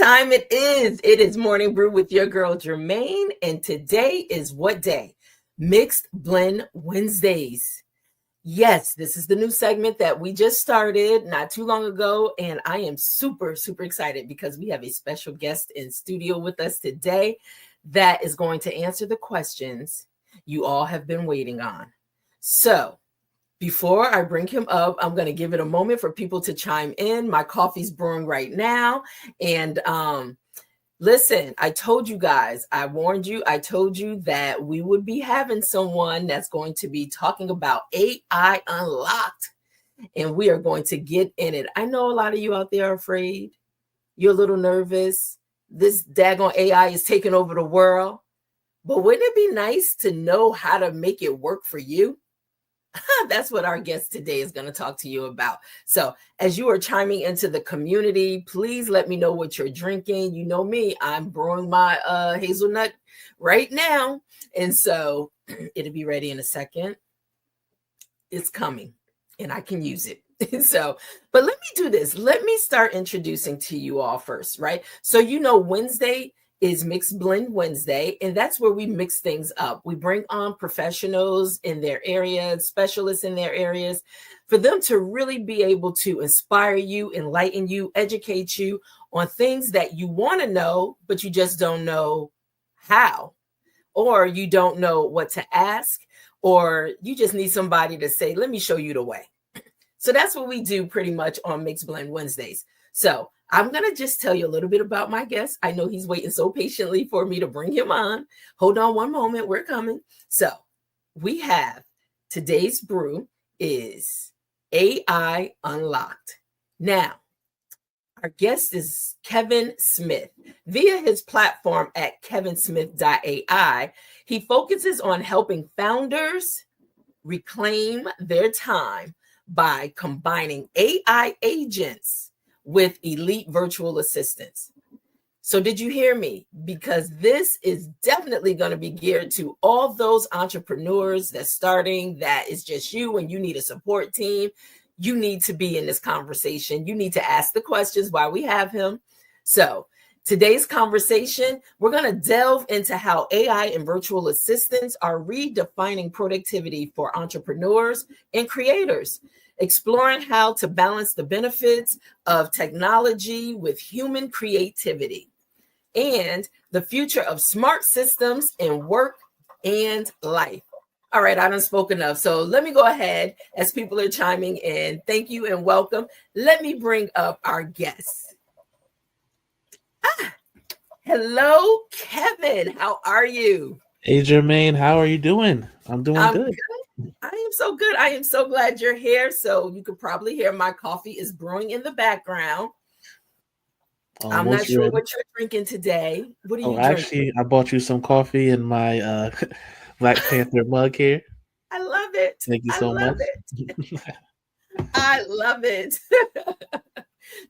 time it is. It is Morning Brew with your girl Germaine, and today is what day? Mixed Blend Wednesdays. Yes, this is the new segment that we just started not too long ago, and I am super, super excited because we have a special guest in studio with us today that is going to answer the questions you all have been waiting on. So, before I bring him up, I'm going to give it a moment for people to chime in. My coffee's brewing right now. And listen, I told you guys, I warned you, I told you that we would be having someone that's going to be talking about AI Unlocked. And we are going to get in it. I know a lot of you out there are afraid. You're a little nervous. This daggone AI is taking over the world. But wouldn't it be nice to know how to make it work for you? That's what our guest today is going to talk to you about. So as you are chiming into the community, please let me know what you're drinking. You know me, I'm brewing my hazelnut right now. And so it'll be ready in a second. It's coming and I can use it. So, but let me do this. Let me start introducing to you all first, right? So, Wednesday is Mixed Blend Wednesday, and that's where we mix things up. We bring on professionals in their areas, specialists in their areas, for them to really be able to inspire you, enlighten you, educate you on things that you want to know, but you just don't know how, or you don't know what to ask, or you just need somebody to say, let me show you the way. So that's what we do pretty much on Mixed Blend Wednesdays. So I'm going to just tell you a little bit about my guest. I know he's waiting so patiently for me to bring him on. Hold on one moment. We're coming. So we have today's brew is AI Unlocked. Now, our guest is Kevin Smith. Via his platform at kevinsmith.ai, he focuses on helping founders reclaim their time by combining AI agents with elite virtual assistants. So did you hear me? Because this is definitely going to be geared to all those entrepreneurs that's starting, that is just you and you need a support team. You need to be in this conversation. You need to ask the questions while we have him. So today's conversation, we're going to delve into how AI and virtual assistants are redefining productivity for entrepreneurs and creators, exploring how to balance the benefits of technology with human creativity, and the future of smart systems in work and life. All right, I done spoke enough. So let me go ahead as people are chiming in. Thank you and welcome. Let me bring up our guests. Hello, Kevin. How are you? Hey, Germaine, how are you doing? I'm doing good. I am so good. I am so glad you're here. So you can probably hear my coffee is brewing in the background. I'm not sure ready. what you're drinking today. What are Oh, you drinking? actually, I bought you some coffee in my Black Panther mug here. I love it. Thank you I so love much. it. I love it.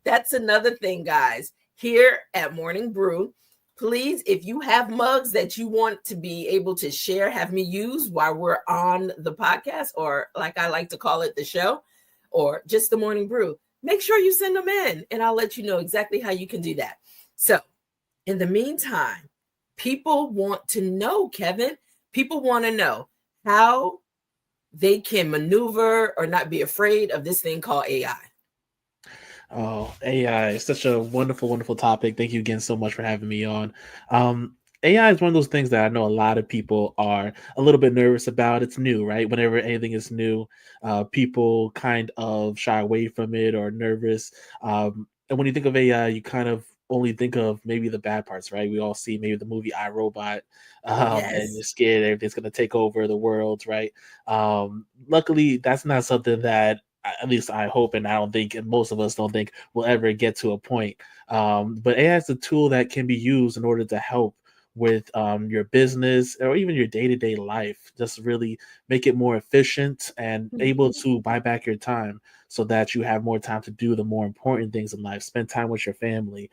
That's another thing, guys. Here at Morning Brew, please, if you have mugs that you want to be able to share, have me use while we're on the podcast, or like I like to call it, the show, or just the Morning Brew, make sure you send them in and I'll let you know exactly how you can do that. So in the meantime, people want to know, Kevin, people want to know how they can maneuver or not be afraid of this thing called AI. Oh, AI is such a wonderful, wonderful topic. Thank you again so much for having me on. AI is one of those things that I know a lot of people are a little bit nervous about. It's new, right? Whenever anything is new, people kind of shy away from it or nervous. And when you think of AI, you kind of only think of maybe the bad parts, right? We all see maybe the movie I, Robot, and Yes. you're scared everything's going to take over the world, right? Luckily, that's not something that at least I hope, and I don't think, and most of us don't think, we'll ever get to a point. But AI is a tool that can be used in order to help with your business or even your day-to-day life. Just really make it more efficient and able to buy back your time so that you have more time to do the more important things in life, spend time with your family,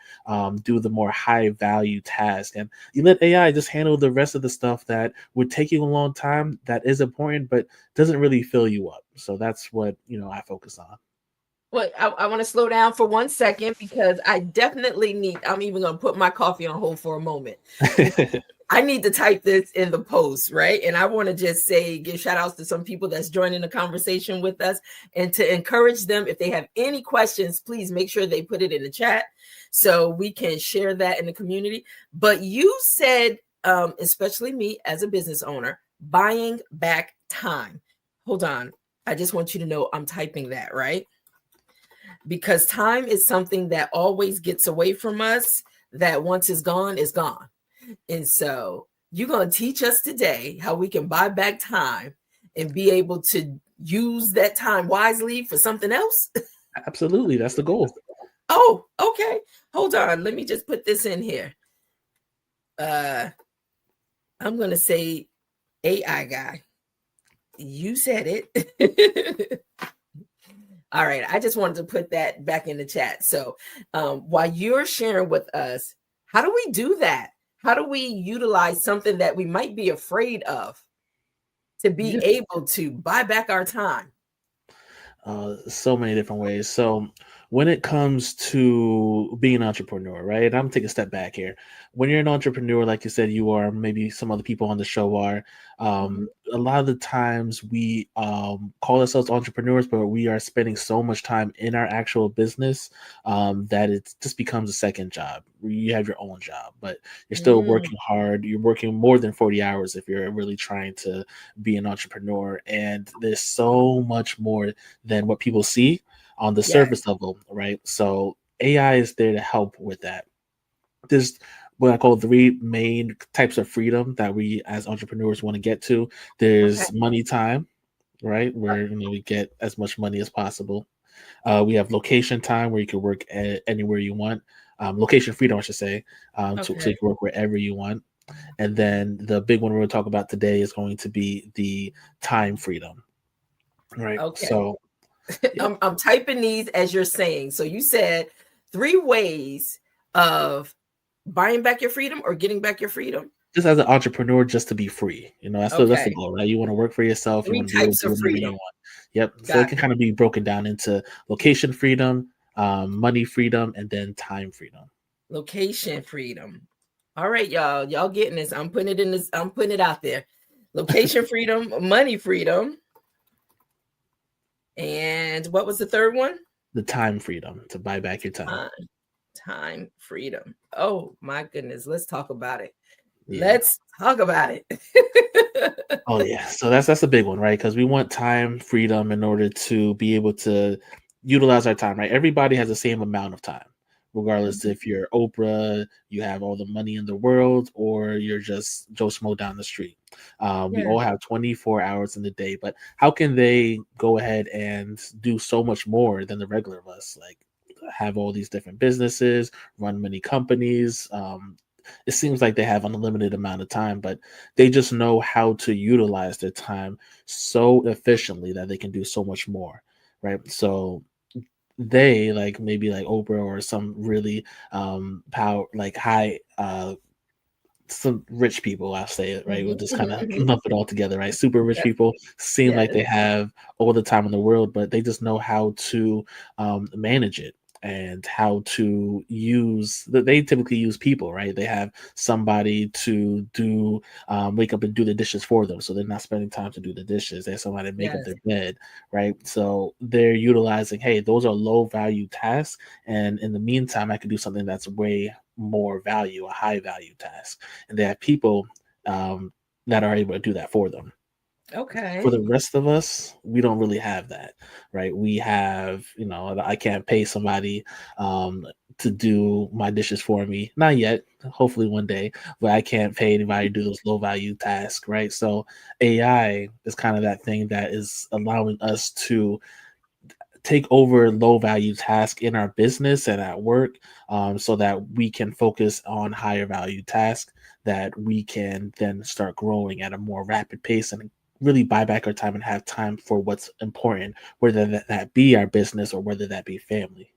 do the more high value tasks. And you let AI just handle the rest of the stuff that would take you a long time, that is important, but doesn't really fill you up. So that's what, I focus on. Well, I want to slow down for 1 second because I definitely need. I'm even going to put my coffee on hold for a moment. I need to type this in the post, right? And I want to just say, give shout outs to some people that's joining the conversation with us and to encourage them. If they have any questions, please make sure they put it in the chat so we can share that in the community. But you said, especially me as a business owner, buying back time. Hold on. I just want you to know I'm typing that, right? Because time is something that always gets away from us, that once it's gone, it's gone. And so you're going to teach us today how we can buy back time and be able to use that time wisely for something else. Absolutely, that's the goal. Oh, okay. Hold on. Let me just put this in here. I'm going to say AI guy. You said it. All right. I just wanted to put that back in the chat. So while you're sharing with us, how do we do that? How do we utilize something that we might be afraid of to be Yeah. able to buy back our time? So many different ways. So when it comes to being an entrepreneur, right? I'm taking a step back here. When you're an entrepreneur, like you said, you are, maybe some other people on the show are. Mhm. A lot of the times we call ourselves entrepreneurs, but we are spending so much time in our actual business that it just becomes a second job. You have your own job, but you're still Mm, working hard. You're working more than 40 hours if you're really trying to be an entrepreneur. And there's so much more than what people see on the yes. surface level, right? So AI is there to help with that. There's what I call three main types of freedom that we as entrepreneurs want to get to. Okay. There's money time, right? Where we get as much money as possible. We have location time where you can work anywhere you want. Location freedom, I should say, so Okay. you can work wherever you want. And then the big one we're going to talk about today is going to be the time freedom, right? Okay. So, yep. I'm typing these as you're saying. So you said 3 ways of buying back your freedom or getting back your freedom. Just as an entrepreneur, just to be free. That's the Okay. goal, right? You want to work for yourself. You Three want to be able to types do of whatever you freedom. want. Yep. So it Got can it. kind of be broken down into location freedom, money freedom, and then time freedom. Location freedom. All right, y'all. Y'all getting this. I'm putting it in this. I'm putting it out there. Location freedom, money freedom. And what was the third one? The time freedom to buy back your time. Time, time freedom. Oh my goodness. Let's talk about it. Yeah. Let's talk about it. Oh yeah. So that's a big one, right? Because we want time freedom in order to be able to utilize our time, right? Everybody has the same amount of time, regardless Mhm. if you're Oprah, you have all the money in the world, or you're just Joe Schmo down the street. We Yeah. all have 24 hours in the day, but how can they go ahead and do so much more than the regular of us? Like have all these different businesses, run many companies. It seems like they have an unlimited amount of time, but they just know how to utilize their time so efficiently that they can do so much more, right? So they, like maybe like Oprah or some really power, like high some rich people, I'll say it, right? We'll Mhm, just kind mhm, of mhm. lump it all together, right? Super rich Yes, people seem like yes, they have all the time in the world, but they just know how to manage it and how to use that. They typically use people, right? They have somebody to do wake up and do the dishes for them, so they're not spending time to do the dishes. They have somebody to make up yes. their bed, right? So they're utilizing, hey, those are low value tasks, and in the meantime I can do something that's way more value, a high value task, and they have people um, that are able to do that for them. For Okay. the rest of us, we don't really have that, right? We have, I can't pay somebody um, to do my dishes for me. Not yet. Hopefully one day, but I can't pay anybody to do those low value tasks, right? So AI is kind of that thing that is allowing us to take over low value tasks in our business and at work, so that we can focus on higher value tasks that we can then start growing at a more rapid pace and really buy back our time and have time for what's important, whether that be our business or whether that be family.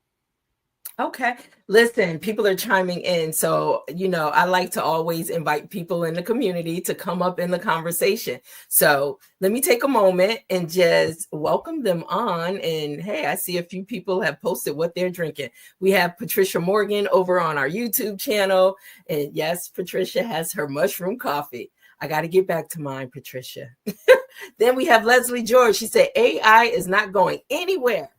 Okay. Listen, people are chiming in. So, I like to always invite people in the community to come up in the conversation. So, let me take a moment and just welcome them on. And hey, I see a few people have posted what they're drinking. We have Patricia Morgan over on our YouTube channel. And yes, Patricia has her mushroom coffee. I got to get back to mine, Patricia. Then we have Leslie George. She said, AI is not going anywhere.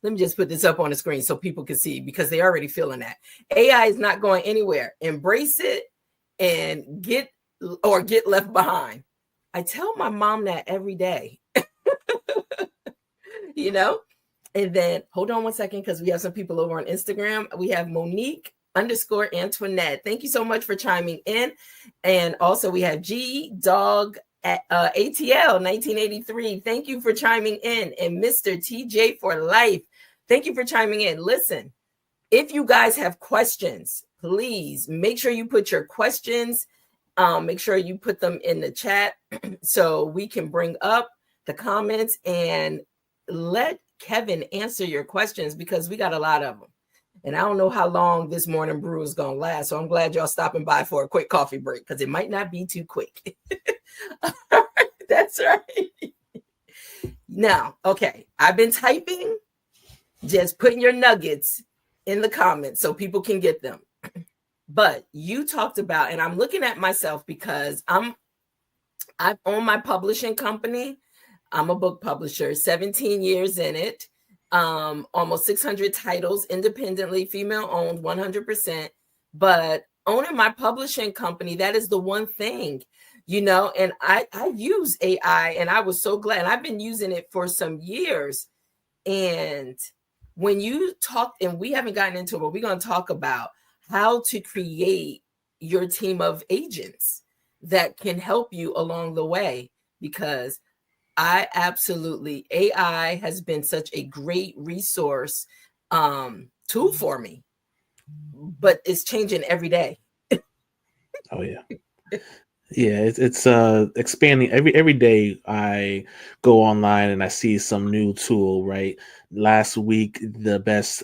Let me just put this up on the screen so people can see because they're already feeling that. AI is not going anywhere. Embrace it and get left behind. I tell my mom that every day, you know? And then hold on one second because we have some people over on Instagram. We have Monique underscore Antoinette. Thank you so much for chiming in. And also we have G Dog at ATL 1983. Thank you for chiming in. And Mr. TJ for life. Thank you for chiming in. Listen, if you guys have questions, please make sure you put your questions. Make sure you put them in the chat so we can bring up the comments and let Kevin answer your questions because we got a lot of them. And I don't know how long this morning brew is going to last. So I'm glad y'all stopping by for a quick coffee break because it might not be too quick. That's right. Now, okay, I've been typing, just putting your nuggets in the comments so people can get them. But you talked about, and I'm looking at myself because I own my publishing company. I'm a book publisher, 17 years in it, almost 600 titles, independently, female owned, 100%. But owning my publishing company, that is the one thing, and I use AI and I was so glad. And I've been using it for some years. And when you talk, and we haven't gotten into it, but we're going to talk about how to create your team of agents that can help you along the way, because AI has been such a great resource tool for me, but it's changing every day. Oh yeah. Yeah, it's expanding every day. I go online and I see some new tool, right? Last week the best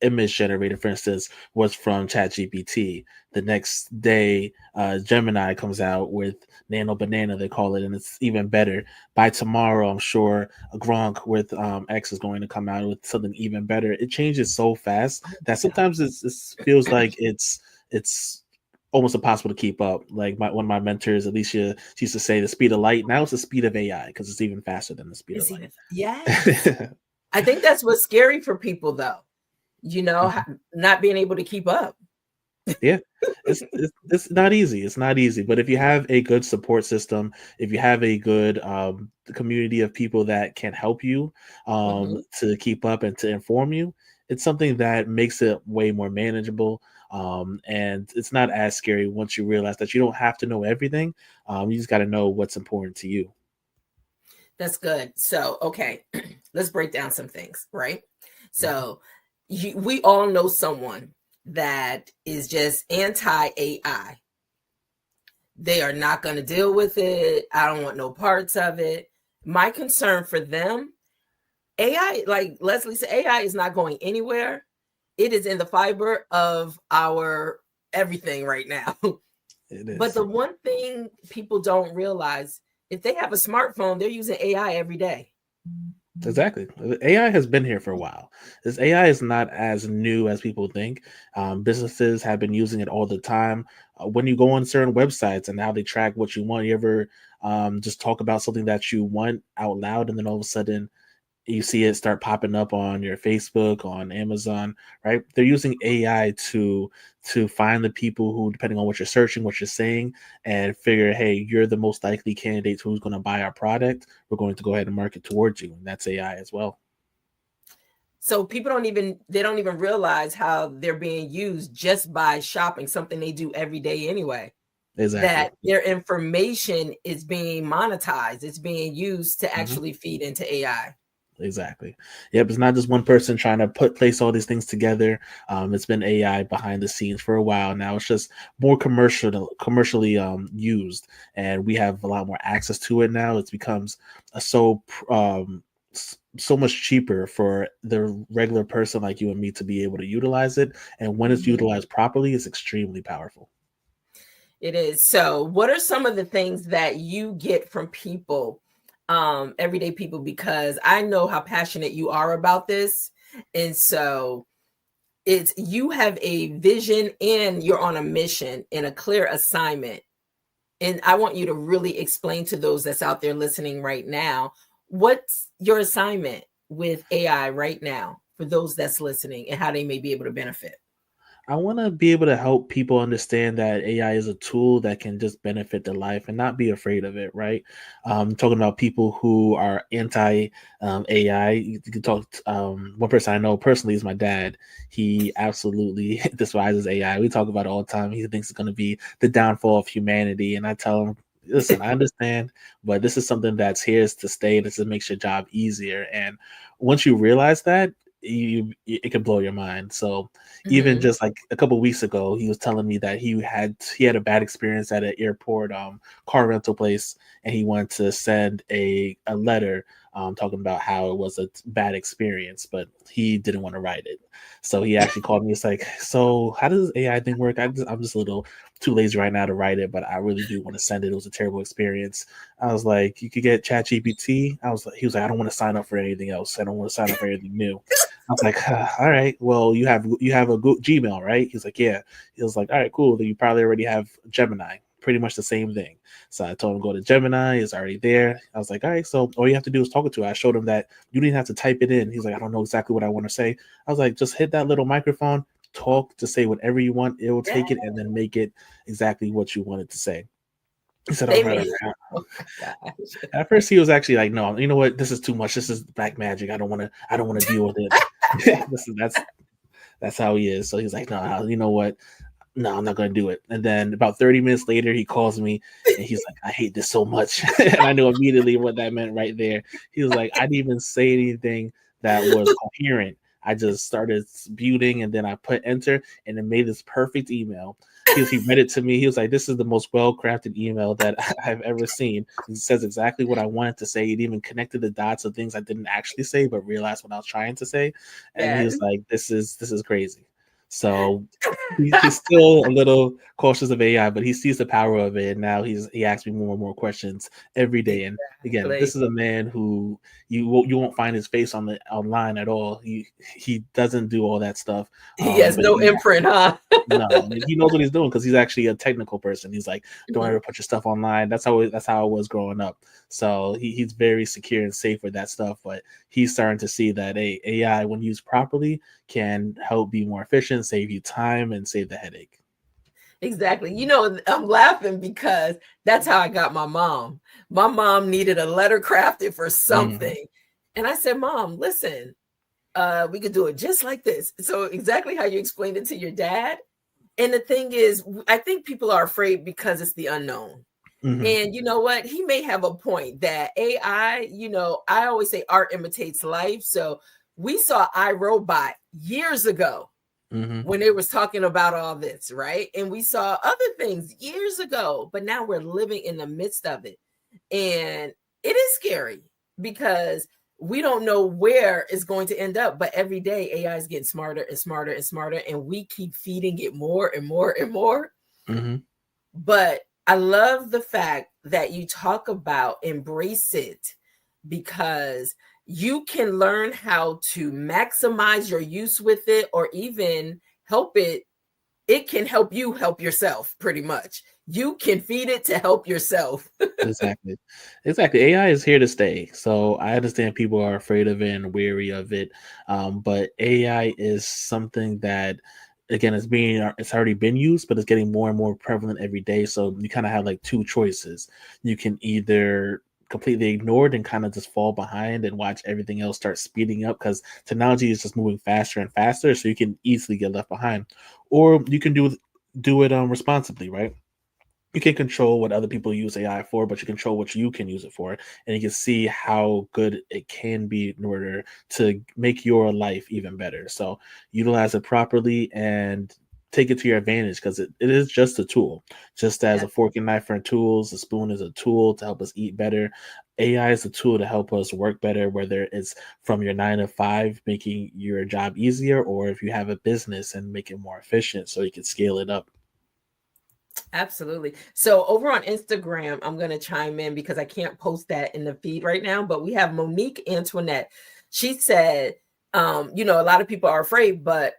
image generator, for instance, was from ChatGPT. The next day, Gemini comes out with Nano Banana, they call it, and it's even better. By tomorrow, I'm sure Gronk with X is going to come out with something even better. It changes so fast that sometimes it feels like it's almost impossible to keep up. Like one of my mentors, Alicia, she used to say the speed of light. Now it's the speed of AI because it's even faster than the speed of light. Yes. I think that's what's scary for people, though, not being able to keep up. Yeah, it's not easy. It's not easy. But if you have a good support system, if you have a good community of people that can help you to keep up and to inform you, it's something that makes it way more manageable. And it's not as scary once you realize that you don't have to know everything. You just got to know what's important to you. That's good. So, okay, let's break down some things, right? So, we all know someone that is just anti AI. They are not going to deal with it. I don't want no parts of it. My concern for them, AI, like Leslie said, AI is not going anywhere. It is in the fiber of our everything right now. It is. But the one thing people don't realize, if they have a smartphone, they're using AI every day. Exactly. AI has been here for a while. This AI is not as new as people think. Businesses have been using it all the time. When you go on certain websites and how they track what you want, you ever just talk about something that you want out loud, and then all of a sudden you see it start popping up on your Facebook, on Amazon, right? They're using AI to find the people who, depending on what you're searching, what you're saying, and figure, hey, you're the most likely candidate who's going to buy our product. We're going to go ahead and market towards you, and that's AI as well. So people don't even realize how they're being used just by shopping, something they do every day anyway. Exactly. That their information is being monetized. It's being used to actually feed into AI. Exactly. Yep. It's not just one person trying to place all these things together. It's been AI behind the scenes for a while now. It's just more commercially used, and we have a lot more access to it now. It becomes so so much cheaper for the regular person like you and me to be able to utilize it. And when it's Mhm. utilized properly, it's extremely powerful. It is. So, what are some of the things that you get from people, everyday people? Because I know how passionate you are about this. And so, it's you have a vision and you're on a mission and a clear assignment. And I want you to really explain to those that's out there listening right now, what's your assignment with AI right now for those that's listening and how they may be able to benefit. I want to be able to help people understand that AI is a tool that can just benefit their life and not be afraid of it, right? Talking about people who are anti AI, you can talk. One person I know personally is my dad. He absolutely despises AI. We talk about it all the time. He thinks it's going to be the downfall of humanity, and I tell him, listen, I understand, but this is something that's here to stay. This makes your job easier, and once you realize that, it can blow your mind. So even Mhm. just like a couple weeks ago, he was telling me that he had a bad experience at an airport car rental place, and he wanted to send a letter talking about how it was a bad experience, but he didn't want to write it. So he actually called me. It's like, so how does this AI thing work? I'm just a little too lazy right now to write it, but I really do want to send it. It was a terrible experience. I was like, you could get ChatGPT. He was like, I don't want to sign up for anything else. I don't want to sign up for anything new. I was like, all right, well, you have a Gmail, right? He's like, yeah. He was like, all right, cool. Then you probably already have Gemini, pretty much the same thing. So I told him go to Gemini. It's already there. I was like, all right, so all you have to do is talk it to it. I showed him that you didn't have to type it in. He's like, I don't know exactly what I want to say. I was like, just hit that little microphone, talk to say whatever you want. It will Yeah, take it and then make it exactly what you want it to say. He said, all they right, may. all right. Oh my gosh. At first, he was actually like, "No, you know what? This is too much. This is black magic. I don't want to. I don't want to deal with it." That's how he is. So he's like, "No, you know what? No, I'm not going to do it." And then about 30 minutes later, he calls me and he's like, "I hate this so much," and I knew immediately what that meant right there. He was like, "I didn't even say anything that was coherent. I just started spewing and then I put enter and it made this perfect email." He read it to me. He was like, "This is the most well crafted email that I've ever seen. It says exactly what I wanted to say. It even connected the dots of things I didn't actually say, but realized what I was trying to say." And he Yes. was like, "This is crazy." So he's still a little cautious of AI, but he sees the power of it. And now he asks me more and more questions every day. And again, Exactly. this is a man who you won't find his face on the online at all. He doesn't do all that stuff. He has But no imprint, huh? no, he knows what he's doing because he's actually a technical person. He's like, don't Mhm. ever put your stuff online. That's how I was growing up. So he's very secure and safe with that stuff. But he's starting to see that AI, when used properly, can help be more efficient, save you time, and save the headache. Exactly. I'm laughing because that's how I got my mom. My mom needed a letter crafted for Hmm. something. And I said, Mom, listen, we could do it just like this. So exactly how you explained it to your dad. And the thing is, I think people are afraid because it's the unknown. Hmm. And you know what? He may have a point that AI, I always say art imitates life. So we saw iRobot years ago Hmm. when they was talking about all this, right? And we saw other things years ago, but now we're living in the midst of it. And it is scary because we don't know where it's going to end up, but every day AI is getting smarter and smarter and smarter, and we keep feeding it more and more and more. Hmm. But I love the fact that you talk about embrace it because you can learn how to maximize your use with it or even help it. It can help you help yourself pretty much. You can feed it to help yourself. Exactly. Exactly. AI is here to stay. So I understand people are afraid of it and weary of it. But AI is something that, again, it's already been used, but it's getting more and more prevalent every day. So you kind of have like two choices. You can either completely ignore it and kind of just fall behind and watch everything else start speeding up because technology is just moving faster and faster. So you can easily get left behind. Or you can do it responsibly, right? You can control what other people use AI for, but you control what you can use it for, and you can see how good it can be in order to make your life even better. So utilize it properly and take it to your advantage because it is just a tool. Just as Yeah, a fork and knife are tools, a spoon is a tool to help us eat better. AI is a tool to help us work better, whether it's from your 9 to 5, making your job easier, or if you have a business and make it more efficient so you can scale it up. absolutely. So over on Instagram, I'm going to chime in because I can't post that in the feed right now, but we have Monique Antoinette. She said, a lot of people are afraid, but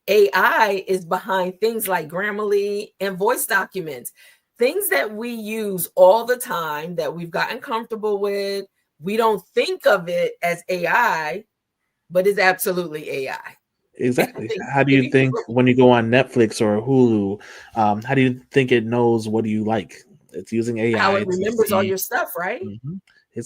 AI is behind things like Grammarly and voice documents, things that we use all the time that we've gotten comfortable with. We don't think of it as AI, but it's absolutely AI. I Exactly. think How do you many think people, when you go on Netflix or Hulu, how do you think it knows what do you like? It's using how AI it to remembers all see. your stuff, right? Mhm.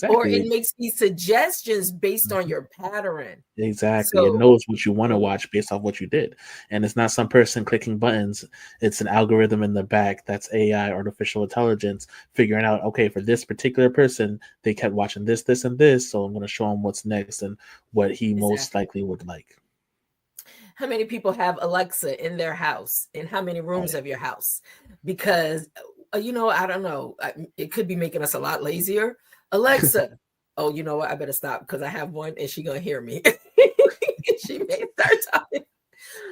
Or it Exactly. makes these suggestions based on Mhm. your pattern. Exactly. It So, knows what you want to mhm, watch based off what you did. And it's not some person clicking buttons. It's an algorithm in the back that's AI, artificial intelligence, figuring out, okay, for this particular person, they kept watching this, this, and this. So I'm going to show him what's next and what he most exactly. likely would like. How many people have Alexa in their house? In how many Oh, rooms of your house? Because, I don't know. It could be making us a lot lazier. yeah. Alexa, oh, you know what? I better stop because I have one and she gonna hear me. She may start talking.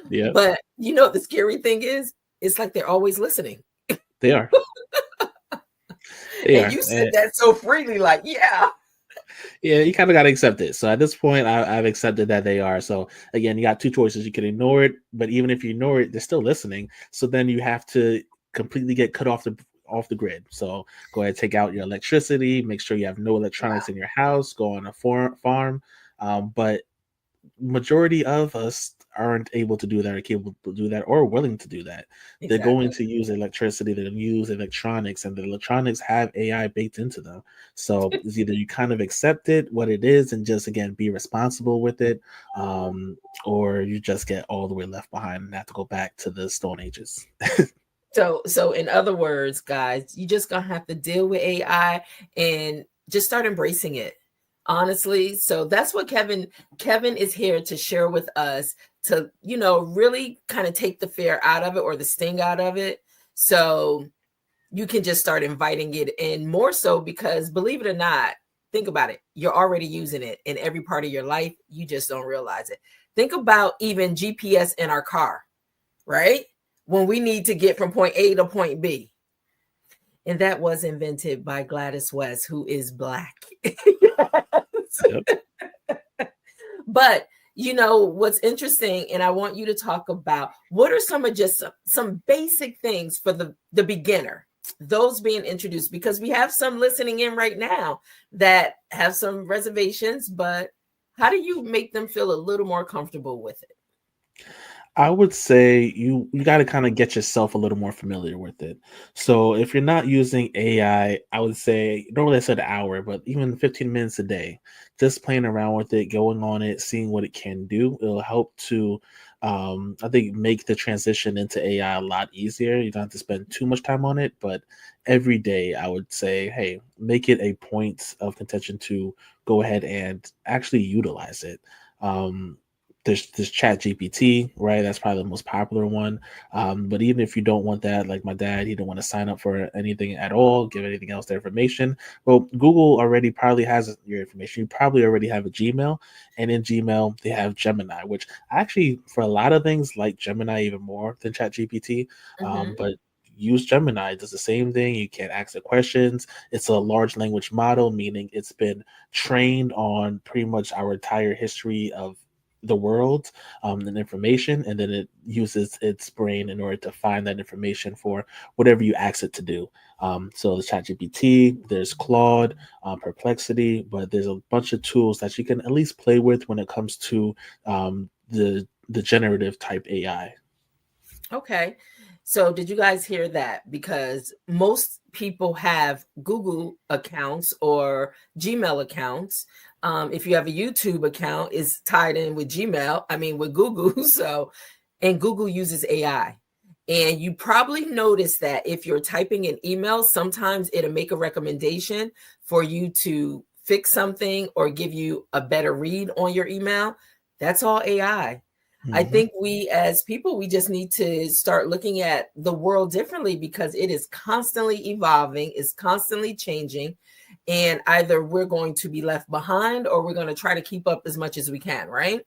Yep. But the scary thing is, it's like they're always listening. They are. They And are. you said that so freely, like, yeah. Yeah, you kind of got to accept it. So at this point, I've accepted that they are. So again, you got two choices. You can ignore it, but even if you ignore it, they're still listening. So then you have to completely get cut off the grid. So go ahead, take out your electricity. Make sure you have no electronics Wow. in your house. Go on a farm. But majority of us aren't able to do that or capable to do that or willing to do that. They're going Exactly. to use electricity, they're going to use electronics, and the electronics have AI baked into them. So it's either you kind of accept it, what it is, and just again be responsible with it, um, or you just get all the way left behind and have to go back to the Stone Ages. So in other words, guys, you just gonna have to deal with AI and just start embracing it. Honestly, so that's what Kevin is here to share with us to, really kind of take the fear out of it or the sting out of it. So you can just start inviting it in more so because believe it or not, think about it. You're already using it in every part of your life. You just don't realize it. Think about even GPS in our car, right? When we need to get from point A to point B. And that was invented by Gladys West, who is Black. Yes. Yep. But what's interesting, and I want you to talk about what are some of just some basic things for the beginner, those being introduced, because we have some listening in right now that have some reservations, but how do you make them feel a little more comfortable with it? I would say you got to kind of get yourself a little more familiar with it. So if you're not using I would say normally I said an hour, but even 15 minutes a day, just playing around with it, going on it, seeing what it can do, it'll help to I think make the transition into AI a lot easier. You don't have to spend too much time on it, but every day I would say, hey, make it a point of contention to go ahead and actually utilize it. Um, there's Chat GPT, right? That's probably the most popular one. But even if you don't want that, like my dad, he don't want to sign up for anything at all, give anything else their information. Well, Google already probably has your information. You probably already have a Gmail, and in Gmail they have Gemini, which actually for a lot of things like Gemini even more than Chat GPT. Mhm. But use Gemini. It does the same thing. You can ask it questions. It's a large language model, meaning it's been trained on pretty much our entire history of the world and information, and then it uses its brain in order to find that information for whatever you ask it to do. So there's ChatGPT, there's Claude, Perplexity, but there's a bunch of tools that you can at least play with when it comes to the generative type AI. Okay. So did you guys hear that? Because most people have Google accounts or Gmail accounts. If you have a YouTube account, it's tied in with Gmail, I mean with Google. So, and Google uses AI. And you probably notice that if you're typing an email, sometimes it'll make a recommendation for you to fix something or give you a better read on your email. That's all AI. I Hmm. think we as people, we just need to start looking at the world differently because it is constantly evolving, it's constantly changing. And either we're going to be left behind or we're going to try to keep up as much as we can, right?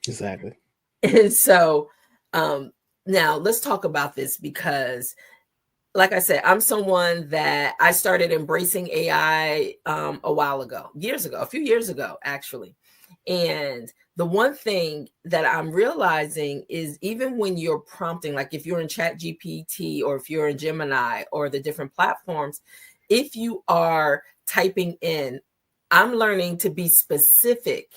Exactly. And so um, now let's talk about this because, like I said, I'm someone that I started embracing AI a while ago, years ago, a few years ago, actually. And the one thing that I'm realizing is even when you're prompting, like if you're in Chat GPT or if you're in Gemini or the different platforms, if you are typing in, I'm learning to be specific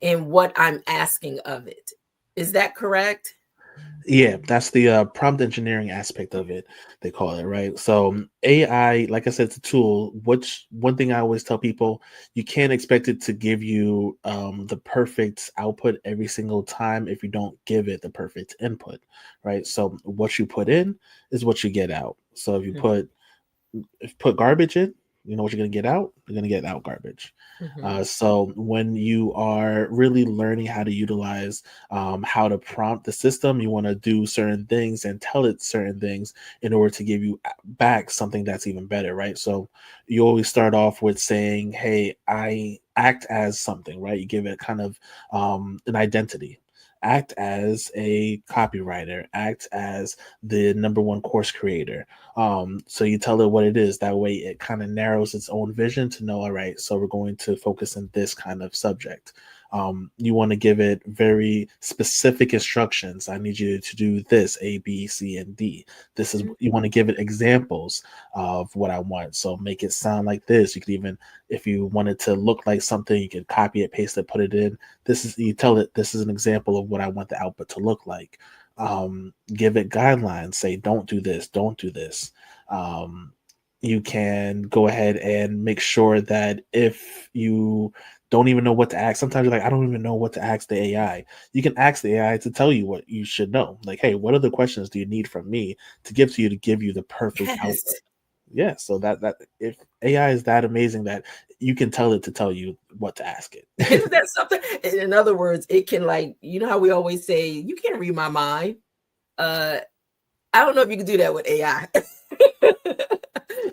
in what I'm asking of it. Is that correct? Yeah, that's the prompt engineering aspect of it. They call it, right? So AI, like I said, it's a tool. Which one thing I always tell people, you can't expect it to give you the perfect output every single time if you don't give it the perfect input, right? So what you put in is what you get out. So if you put garbage in, you know what you're going to get out? You're going to get out garbage. Mm-hmm. So when you are really learning how to utilize how to prompt the system, you want to do certain things and tell it certain things in order to give you back something that's even better, right? So you always start off with saying, "Hey, I act as something," right? You give it kind of an identity. Act as a copywriter. Act as the number one course creator. So you tell it what it is. That way it kind of narrows its own vision to know, all right, so we're going to focus on this kind of subject. You want to give it very specific instructions. I need you to do this, A, B, C, and D. This is, you want to give it examples of what I want. So make it sound like this. You could even, if you want it to look like something, you can copy it, paste it, put it in. This is, you tell it, this is an example of what I want the output to look like. Give it guidelines, say don't do this, don't do this. um, you can go ahead and make sure that if you don't even know what to ask, sometimes you're like, I don't even know what to ask the AI. You can ask the AI to tell you what you should know, like, hey, what other questions do you need from me to give you the perfect output. Yes. Yeah, so that if AI is that amazing that you can tell it to tell you what to ask it. Isn't that something? In other words, it can, like, you know how we always say, you can't read my mind. Uh, I don't know if you can do that with AI.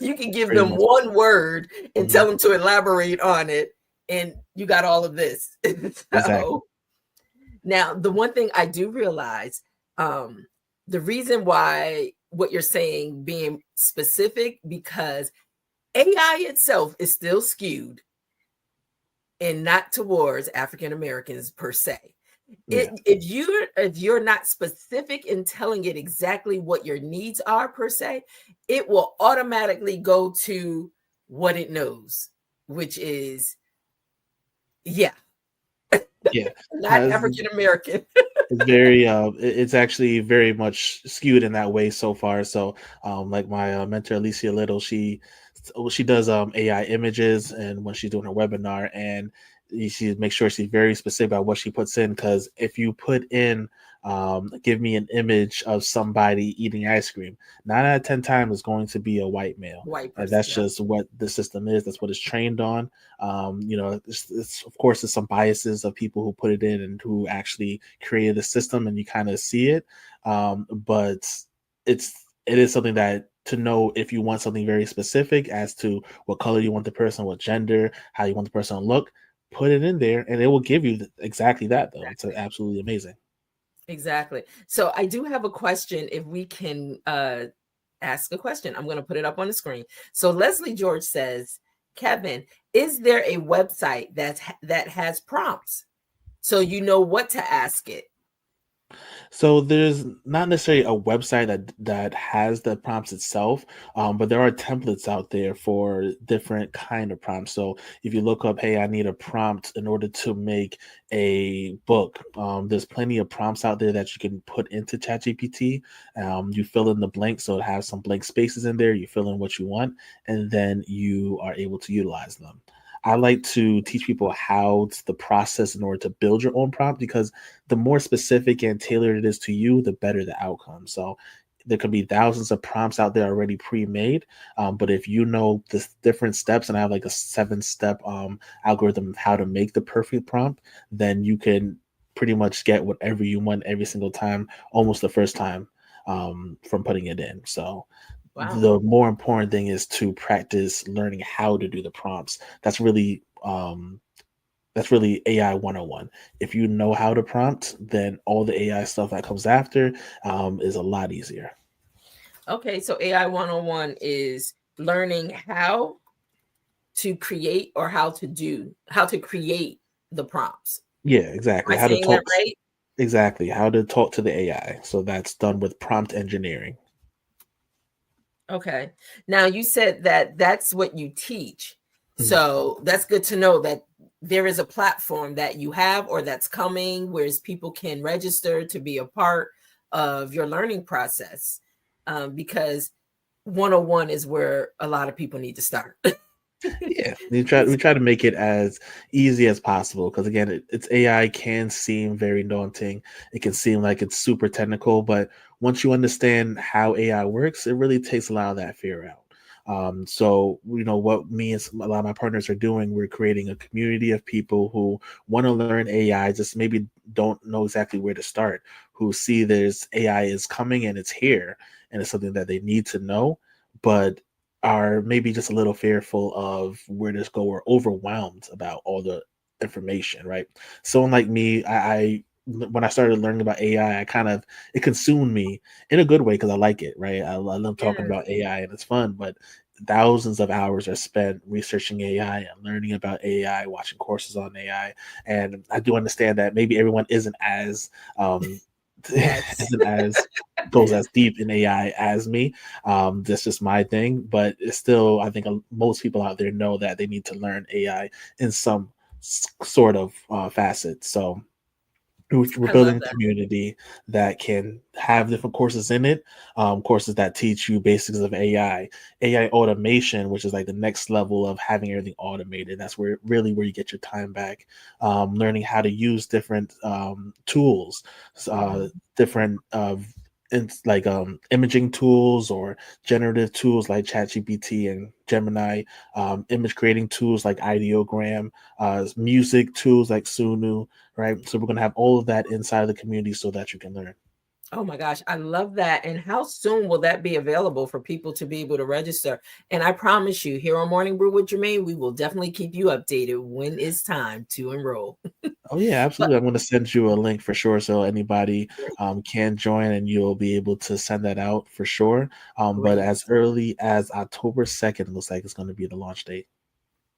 You can give Pretty them much. one word and Mhm. tell them to elaborate on it, and you got all of this. Exactly. So now, the one thing I do realize, um, the reason why what you're saying being specific, because AI itself is still skewed and not towards African Americans per se. Yeah. If you're not specific in telling it exactly what your needs are per se, it will automatically go to what it knows, which is, yeah, Yeah. not Has African American. It's very it's actually very much skewed in that way so far. So like my mentor Alicia Little, she does AI images, and when she's doing her webinar, and she makes sure she's very specific about what she puts in, because if you put in give me an image of somebody eating ice cream, 9 out of 10 times is going to be a white male. White And person, that's yep. just what the system is. That's what it's trained on. It's of course there's some biases of people who put it in and who actually created the system, and you kind of see it. But it is something that, to know if you want something very specific as to what color you want the person, what gender, how you want the person to look, put it in there, and it will give you exactly that. Though it's Exactly. absolutely amazing. Exactly. So I do have a question. If we can ask a question, I'm going to put it up on the screen. So Leslie George says, Kevin, is there a website that has prompts so you know what to ask it? So there's not necessarily a website that has the prompts itself, but there are templates out there for different kind of prompts. So if you look up, hey, I need a prompt in order to make a book, there's plenty of prompts out there that you can put into ChatGPT. You fill in the blanks, so it has some blank spaces in there. You fill in what you want, and then you are able to utilize them. I like to teach people how the process in order to build your own prompt, because the more specific and tailored it is to you, the better the outcome. So there could be thousands of prompts out there already pre-made, but if you know the different steps, and I have like a 7-step algorithm of how to make the perfect prompt, then you can pretty much get whatever you want every single time, almost the first time from putting it in. So Wow. the more important thing is to practice learning how to do the prompts. That's really AI 101. If you know how to prompt, then all the AI stuff that comes after is a lot easier. Okay, so AI 101 is learning how to create or how to create the prompts. Yeah, exactly. Am I How to saying that talk right? exactly how to talk to the AI. So that's done with prompt engineering. Okay. Now you said that that's what you teach. Mhm. So that's good to know that there is a platform that you have or that's coming, whereas people can register to be a part of your learning process. Because 101 is where a lot of people need to start. Yeah, we try to make it as easy as possible because again, it's AI can seem very daunting. It can seem like it's super technical, but once you understand how AI works, it really takes a lot of that fear out. So what me and a lot of my partners are doing, we're creating a community of people who want to learn AI, just maybe don't know exactly where to start, who see there's AI is coming and it's here, and it's something that they need to know, but are maybe just a little fearful of where to go or overwhelmed about all the information, right? Someone like me, I when I started learning about AI, I kind of it consumed me in a good way because I like it, right? I love talking Yes. about AI and it's fun, but thousands of hours are spent researching AI and learning about AI, watching courses on AI, and I do understand that maybe everyone isn't as Yes. isn't as goes as deep in AI as me. That's just my thing, but it's still, I think most people out there know that they need to learn AI in some sort of facet. So we're I love building a that. community that can have different courses in it, courses that teach you basics of AI automation, which is like the next level of having everything automated. That's where you get your time back. Learning how to use different tools, uh, Mhm. different it's like imaging tools or generative tools like ChatGPT and Gemini, image creating tools like Ideogram, music tools like Sunu, right? So we're going to have all of that inside of the community so that you can learn. Oh my gosh, I love that. And how soon will that be available for people to be able to register? And I promise you, here on Morning Brew with Germaine, we will definitely keep you updated when it's time to enroll. Oh yeah, But absolutely. I'm going to send you a link for sure, so anybody can join, and you'll be able to send that out for sure. But great. as early as October 2nd, looks like it's going to be the launch date.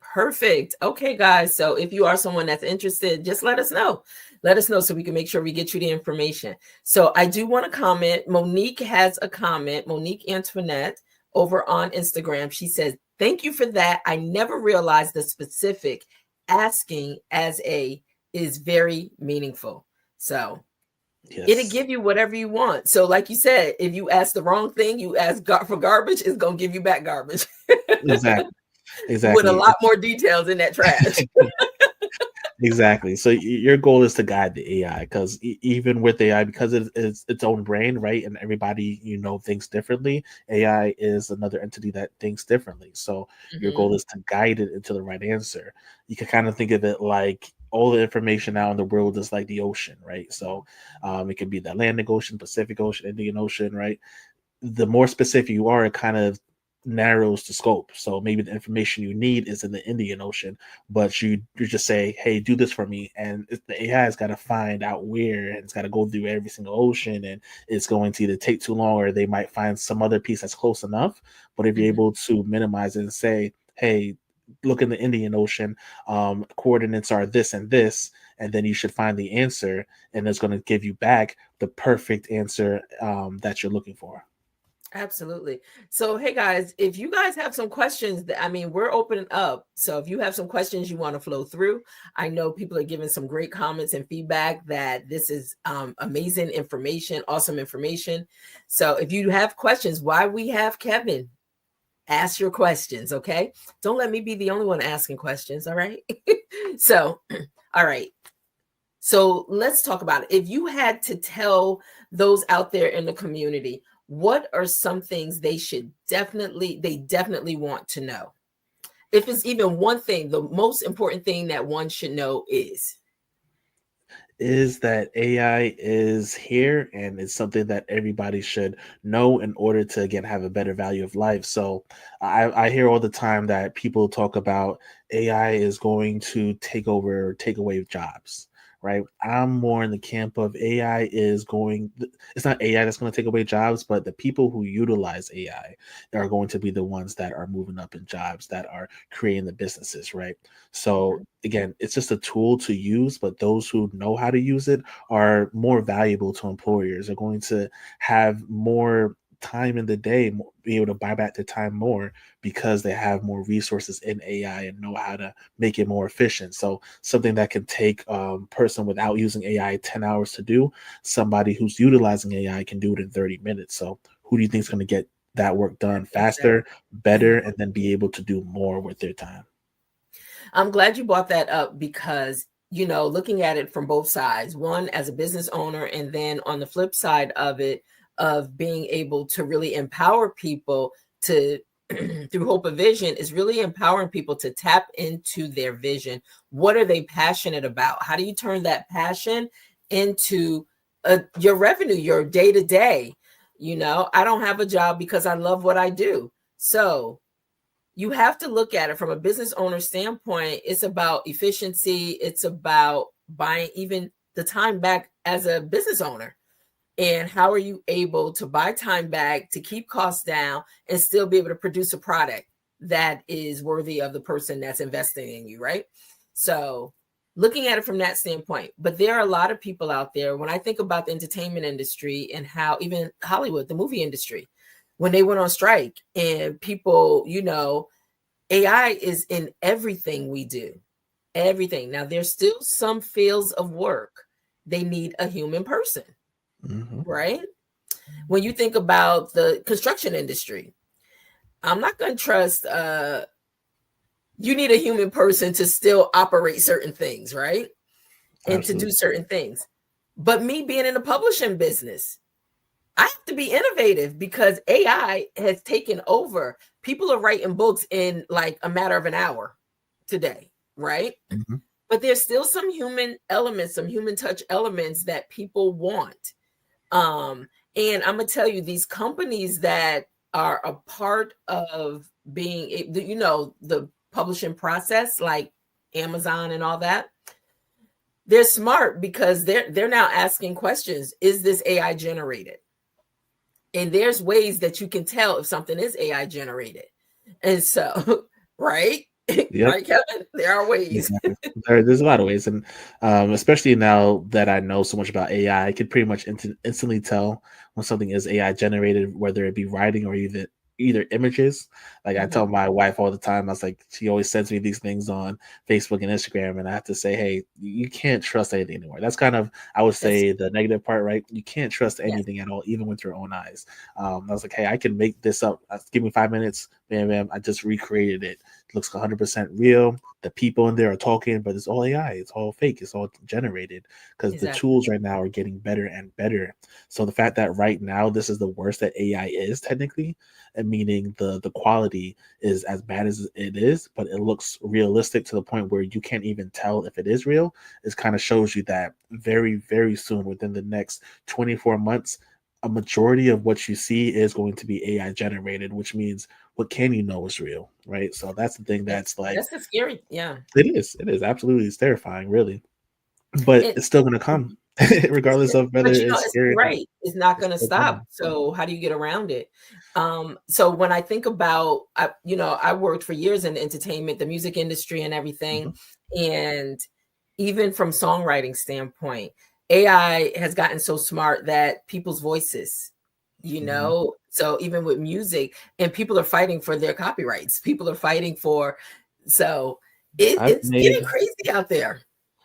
Perfect. Okay, guys. So if you are someone that's interested, just let us know. Let us know so we can make sure we get you the information. So I do want to comment. Monique has a comment. Monique Antoinette over on Instagram. She says, "Thank you for that. I never realized the specific asking as a is very meaningful." So it'll Yes, give you whatever you want. So, like you said, if you ask the wrong thing, you ask for garbage, it's gonna give you back garbage exactly, with a exactly. lot more details in that trash. Exactly. So your goal is to guide the AI because even with AI, because it's its own brain, right? And everybody thinks differently. AI is another entity that thinks differently. So your Mhm. goal is to guide it into the right answer. You can kind of think of it like all the information out in the world is like the ocean, right? So it could be the Atlantic Ocean, Pacific Ocean, Indian Ocean, right? The more specific you are, it kind of narrows the scope. So maybe the information you need is in the Indian Ocean, but you just say, "Hey, do this for me," and the AI has got to find out where, and it's got to go through every single ocean, and it's going to either take too long or they might find some other piece that's close enough. But if you're Mhm. able to minimize it and say, "Hey, look in the Indian Ocean, coordinates are this and this," and then you should find the answer, and it's going to give you back the perfect answer that you're looking for. Absolutely. So, hey guys, if you guys have some questions, I mean, we're opening up. So, if you have some questions you want to flow through, I know people are giving some great comments and feedback that this is amazing information, awesome information. So, if you have questions, why we have Kevin, ask your questions, okay? Don't let me be the only one asking questions, all right? So, all right. So let's talk about it. If you had to tell those out there in the community, what are some things they definitely want to know? If it's even one thing, the most important thing that one should know is. is that AI is here and it's something that everybody should know in order to again have a better value of life. So I hear all the time that people talk about AI is going to take over, take away jobs. Right. I'm more in the camp of AI is going, it's not AI that's going to take away jobs, but the people who utilize AI are going to be the ones that are moving up in jobs, that are creating the businesses. Right. So Mhm. again, it's just a tool to use, but those who know how to use it are more valuable to employers. Are going to have more time in the day, be able to buy back their time more because they have more resources in AI and know how to make it more efficient. So something that can take person without using AI 10 hours to do, somebody who's utilizing AI can do it in 30 minutes. So who do you think is going to get that work done faster, Exactly. better, and then be able to do more with their time? I'm glad you brought that up because, looking at it from both sides, one as a business owner, and then on the flip side of it, of being able to really empower people to, through Hope of Vision, is really empowering people to tap into their vision. What are they passionate about? How do you turn that passion into your revenue, your day to day? I don't have a job because I love what I do. So, you have to look at it from a business owner standpoint. It's about efficiency. It's about buying even the time back as a business owner. And how are you able to buy time back to keep costs down and still be able to produce a product that is worthy of the person that's investing in you, right? So, looking at it from that standpoint. But there are a lot of people out there, when I think about the entertainment industry and how even Hollywood, the movie industry, when they went on strike and people, AI is in everything we do, everything. Now, there's still some fields of work they need a human person, Mhm. right? When you think about the construction industry, I'm not going to trust, you need a human person to still operate certain things, right? And to do Absolutely. certain things. But me being in the publishing business, I have to be innovative because AI has taken over. People are writing books in like a matter of an hour today, right? Mhm. But there's still some human elements, some human touch elements that people want. Um, and I'm gonna tell you, these companies that are a part of being, the publishing process, like Amazon and all that, they're smart because they're now asking questions. Is this AI generated? And there's ways that you can tell if something is AI generated. And so, right? Yep. Right, Kevin? There are ways. Exactly. There's a lot of ways, and especially now that I know so much about AI, I could pretty much instantly tell when something is AI generated, whether it be writing or either images. Like I tell Mhm. my wife all the time, I was like, she always sends me these things on Facebook and Instagram, and I have to say, hey, you can't trust anything anymore. That's kind of, I would That's say, the negative part, right? You can't trust yes, anything at all, even with your own eyes. I was like, hey, I can make this up. Give me 5 minutes, bam, bam. I just recreated it. It looks 100% real. The people in there are talking, but it's all AI. It's all fake. It's all generated because the exactly. tools right now are getting better and better. So the fact that right now this is the worst that AI is technically, and meaning the quality is as bad as it is, but it looks realistic to the point where you can't even tell if it is real. It kind of shows you that very, very soon, within the next 24 months, a majority of what you see is going to be AI generated, which means what can you know is real, right? So that's the thing It's that's like, that's a scary, yeah. it is absolutely, it's terrifying, really, but And it's still going to come, regardless of whether but it's it's scary or not. right. It's not It's going to still stop. coming. So how do you get around it? So when I think about, I worked for years in entertainment, the music industry, and everything, Mhm. and even from songwriting standpoint, AI has gotten so smart that people's voices, Mhm. so even with music, and people are fighting for their copyrights. People are fighting for, so I've it's getting made crazy out there.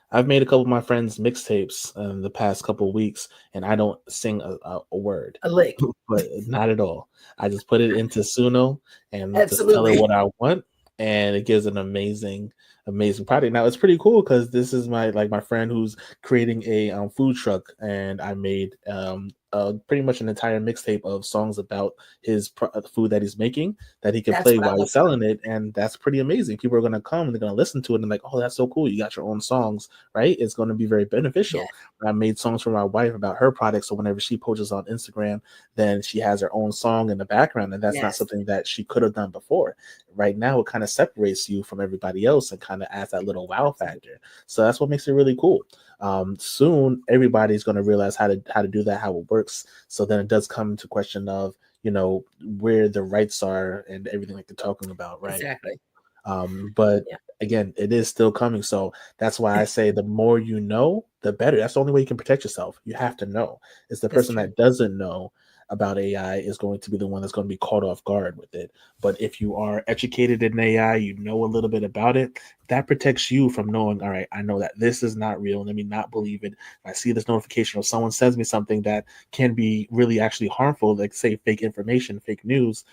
I've made a couple of my friends mixtapes in the past couple of weeks, and I don't sing a word, A lick. but not at all. I just put it into Suno and just tell it Absolutely. what I want, and it gives an amazing, amazing product. Now it's pretty cool because this is my friend who's creating a food truck, and I made pretty much an entire mixtape of songs about food that he's making that he could That's play what I while love he's about selling it, and that's pretty amazing. People are going to come and they're going to listen to it and like, oh, that's so cool. You got your own songs, right? It's going to be very it. beneficial. I made songs for my wife about her products, so whenever she posts on Instagram, then she has her own song in the background, and that's not Yes, something that she could have done before. Right now, it kind of separates you from everybody else and kind of adds that little wow absolutely. factor. So that's what makes it really cool. Soon everybody's going to realize how to do that, how it works. So then it does come to question of where the rights are and everything like they're talking about, right? Exactly. But Yeah, again, it is still coming. So that's why I say the more you know, the better. That's the only way you can protect yourself. You have to know. It's the that's person true. that doesn't know about AI is going to be the one that's going to be caught off guard with it. But if you are educated in AI, you know a little bit about it, that protects you from knowing, all right, I know that this is not real. Let me not believe it. If I see this notification or someone sends me something that can be really actually harmful, like say fake information, fake news,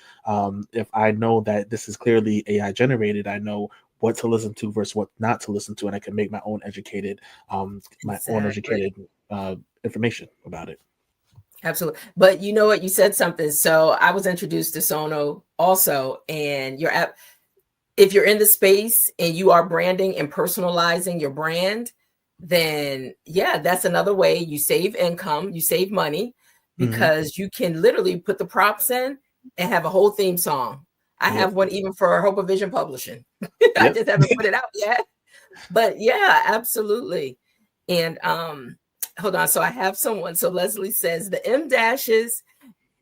if I know that this is clearly AI generated, I know what to listen to versus what not to listen to, and I can make my own Exactly. educated information about it. Absolutely. But you know what? You said something. So I was introduced to Sono also, and your app, if you're in the space and you are branding and personalizing your brand, then yeah, that's another way you save income, you save money Hmm. because you can literally put the props in and have a whole theme song. I Yep. have one even for Hope of Vision Publishing. I Yep. just haven't put it out yet. But yeah, absolutely. And hold on. So I have someone. So Leslie says the M dashes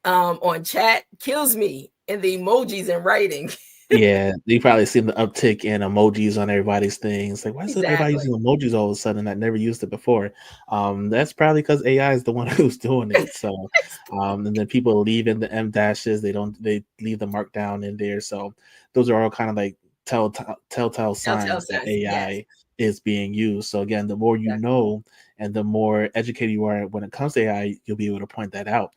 on chat kills me and the emojis in writing. Yeah, you probably seen the uptick in emojis on everybody's things. Like, why is everybody Exactly. using emojis all of a sudden? I never used it before. That's probably because AI is the one who's doing it. So, and then people leave in the M dashes. They leave the markdown in there. So, those are all kind of like telltale Telltale signs that signs. Yes. AI is being used. So again, the more you Exactly. know, and the more educated you are when it comes to AI, you'll be able to point that out.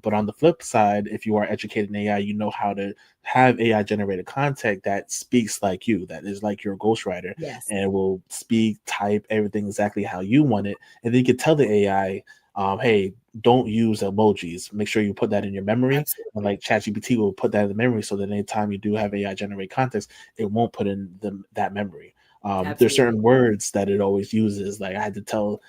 But on the flip side, if you are educated in AI, you know how to have AI generated content that speaks like you, that is like your ghostwriter, Yes. and it will speak, type everything exactly how you want it. And then you can tell the AI, hey, don't use emojis. Make sure you put that in your memory. And Absolutely. like ChatGPT will put that in the memory so that anytime you do have AI generate context, it won't put in that memory. There's Absolutely. certain words that it always uses. Like I had to tell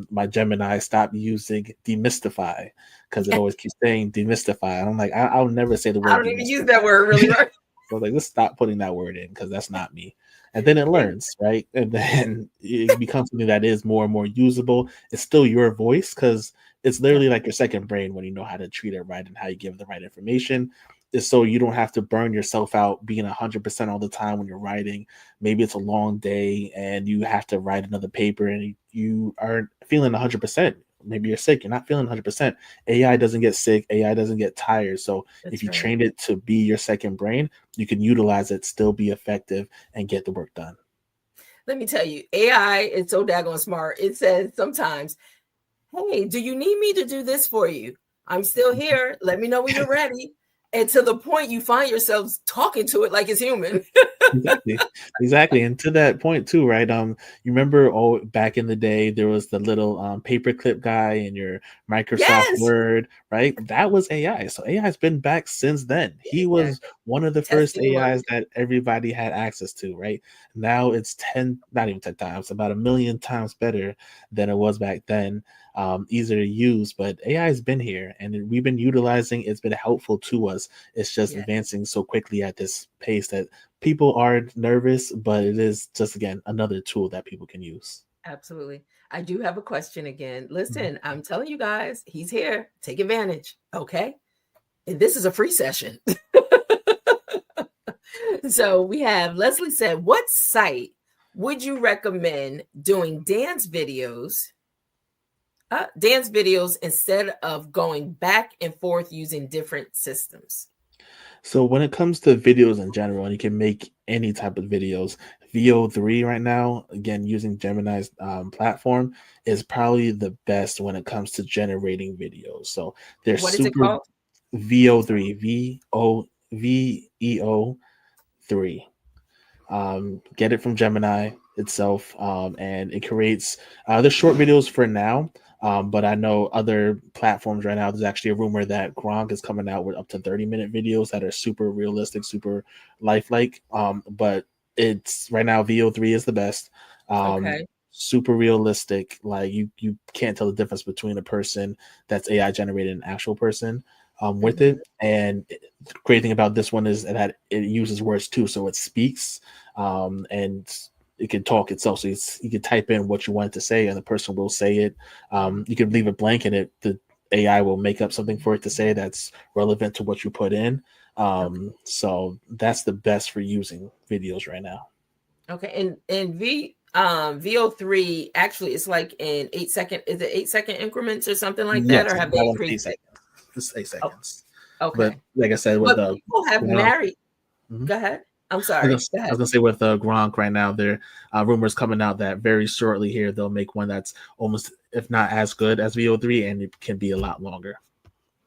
my Gemini stop using demystify because it always keeps saying demystify. And I'm like, I'll never say the I word don't even use demystify. that word really, right? So I was like, let's stop putting that word in because that's not me. And then it learns, right? And then it becomes something that is more and more usable. It's still your voice because it's literally like your second brain when you know how to treat it right and how you give the right information. Is so you don't have to burn yourself out being 100% all the time when you're writing. Maybe it's a long day and you have to write another paper and you aren't feeling 100%. Maybe you're sick, you're not feeling 100%. AI doesn't get sick, AI doesn't get tired. So if That's you right. train it to be your second brain, you can utilize it, still be effective, and get the work done. Let me tell you, AI is so daggone smart. It says sometimes, hey, do you need me to do this for you? I'm still here. Let me know when you're ready. And to the point you find yourselves talking to it like it's human. Exactly. Exactly. And to that point too, right? You remember back in the day there was the little paperclip guy in your Microsoft Yes. Word, right? That was AI. So AI has been back since then. He was Exactly. one of the first Testing the AIs market. that everybody had access to, right? Now it's 10, not even 10 times, about a million times better than it was back then. Easier to use, but AI has been here and we've been utilizing it's been helpful to us. It's just Yeah, advancing so quickly at this pace that people are nervous, but it is just again another tool that people can use. absolutely. I do have a question again. Mhm. Listen, I'm telling you guys, he's here. Take advantage. Okay. And this is a free session. So we have Leslie said, what site would you recommend doing dance videos instead of going back and forth using different systems? So when it comes to videos in general, and you can make any type of videos, VO3 right now, again using Gemini's platform, is probably the best when it comes to generating videos. So they're What is it super called? VO3 VEO 3. Get it from Gemini. itself, and it creates the short videos for now. But I know other platforms right now. There's actually a rumor that Gronk is coming out with up to 30-minute videos that are super realistic, super lifelike. But it's right now VO3 is the best. Okay. Super realistic. Like you can't tell the difference between a person that's AI generated and an actual person with Mhm. it. And the great thing about this one is that it uses words too, so it speaks and it can talk itself. So you can type in what you want it to say, and the person will say it. You can leave it blank, and the AI will make up something for it to say that's relevant to what you put in. Okay. So that's the best for using videos right now. Okay. And VO3 actually it's like in 8 second, is it 8 second increments or something like that? Yes, Or have that they one's eight increased it? seconds. It's eight Oh, seconds. But okay. like I said, with But the people have Gronk, married. mhm. Go ahead. I'm I sorry. was Go I was ahead. gonna say with Gronk right now, there rumors coming out that very shortly here they'll make one that's almost, if not as good as VO3, and it can be a lot longer.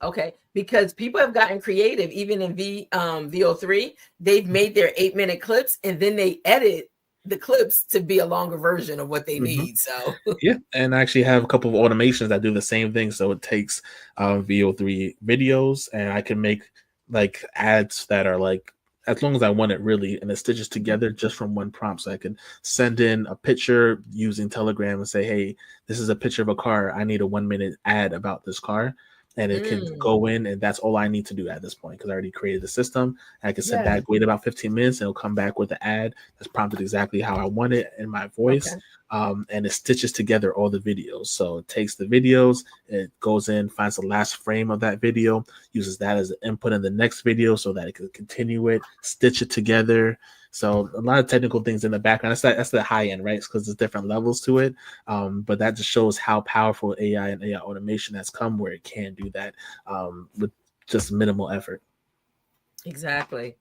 Okay, because people have gotten creative, even in VO3, they've made their 8 minute clips and then they edit the clips to be a longer version of what they Hmm. need. So Yeah, and I actually have a couple of automations that do the same thing. So it takes VO3 videos, and I can make like ads that are like as long as I want it really, and it stitches together just from one prompt. So I can send in a picture using Telegram and say, "Hey, this is a picture of a car. I need a 1 minute ad about this car." And it can mm, go in, and that's all I need to do at this point because I already created the system. I can sit yeah, back, wait about 15 minutes, and it'll come back with the ad that's prompted exactly how I want it in my voice, okay. and it stitches together all the videos. So it takes the videos, it goes in, finds the last frame of that video, uses that as an input in the next video so that it can continue it, stitch it together. So a lot of technical things in the background. That's the high end, right? Because there's different levels to it. But that just shows how powerful AI and AI automation has come, where it can do that with just minimal effort. Exactly.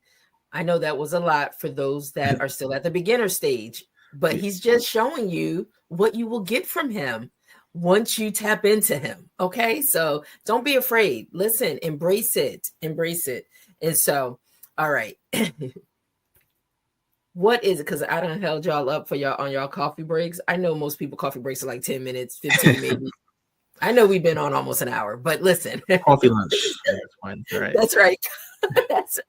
I know that was a lot for those that are still at the beginner stage, but he's just showing you what you will get from him once you tap into him. Okay. So don't be afraid. Listen, embrace it. Embrace it. And so, all right. What is it? Because I done held y'all up for y'all on y'all coffee breaks. I know most people coffee breaks are like 10 minutes, 15 maybe. I know we've been on almost an hour, but listen, Coffee lunch. Yeah, that's fine. All right. that's right. That's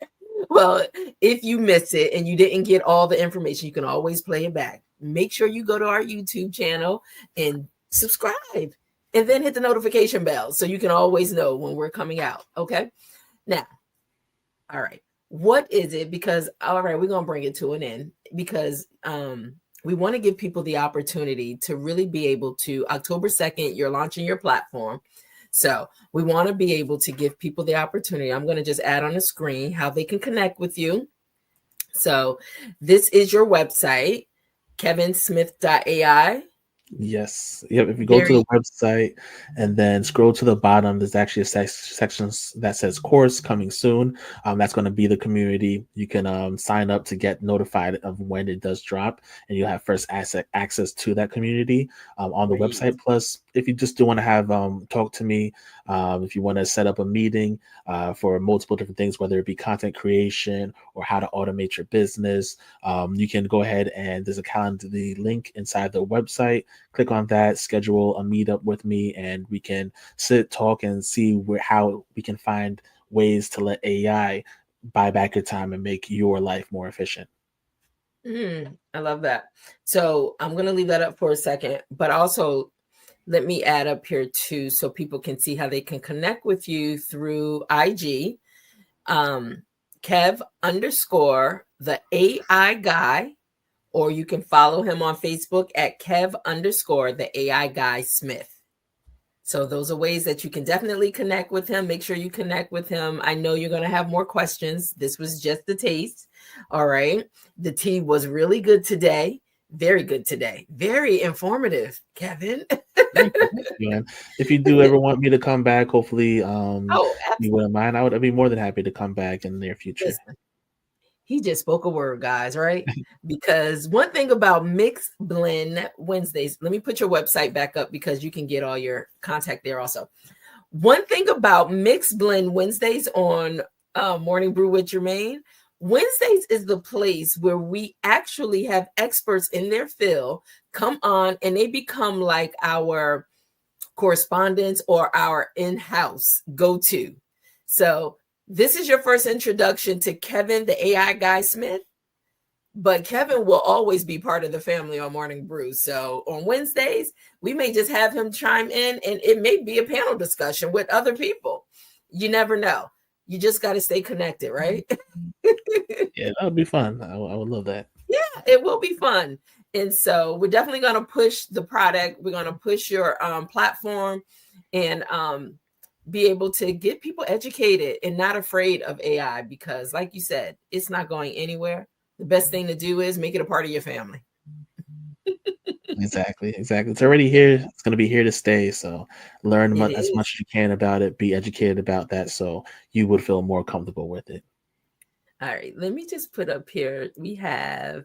well, if you miss it and you didn't get all the information, you can always play it back. Make sure you go to our YouTube channel and subscribe and then hit the notification bell so you can always know when we're coming out. Okay. Now, all right. What is it? Because all right, we're gonna bring it to an end because we want to give people the opportunity to really be able to October 2nd, you're launching your platform. So we want to be able to give people the opportunity. I'm going to just add on the screen how they can connect with you. So this is your website, kevinsmith.ai. Yes. Yep. If you go to Very the website and then scroll to the bottom, there's actually a section that says course coming soon. That's going to be the community. You can sign up to get notified of when it does drop, and you'll have first access to that community on the great. website. Plus, if you just do want to have talk to me, if you want to set up a meeting for multiple different things, whether it be content creation or how to automate your business, you can go ahead and there's a calendar link inside the website. Click on that, schedule a meetup with me, and we can sit, talk, and see how we can find ways to let AI buy back your time and make your life more efficient. I love that. So I'm going to leave that up for a second, but also let me add up here too so people can see how they can connect with you through IG. Kev underscore the AI guy, or you can follow him on Facebook at Kev underscore the AI guy Smith. So those are ways that you can definitely connect with him. Make sure you connect with him. I know you're going to have more questions. This was just the taste. All right. The tea was really good today. Very good today. Very informative, Kevin. Thank you, man. If you do ever want me to come back, hopefully Oh, you wouldn't mind. I'd be more than happy to come back in the near future. listen, he just spoke a word, guys, right? Because one thing about Mixed Blend Wednesdays, let me put your website back up because you can get all your contact there also. One thing about Mixed Blend Wednesdays on Morning Brew with Germaine, Wednesdays is the place where we actually have experts in their field come on and they become like our correspondents or our in-house go-to. So this is your first introduction to Kevin, the AI guy Smith, but Kevin will always be part of the family on Morning Brew. So on Wednesdays, we may just have him chime in and it may be a panel discussion with other people. You never know. You just got to stay connected, right? Yeah, that would be fun. I would love that. Yeah, it will be fun. And so we're definitely going to push the product. We're going to push your platform and be able to get people educated and not afraid of AI because, like you said, it's not going anywhere. The best thing to do is make it a part of your family. Exactly. It's already here. It's going to be here to stay. So learn It as is. much as you can about it. Be educated about that, so you would feel more comfortable with it. All right, let me just put up here. We have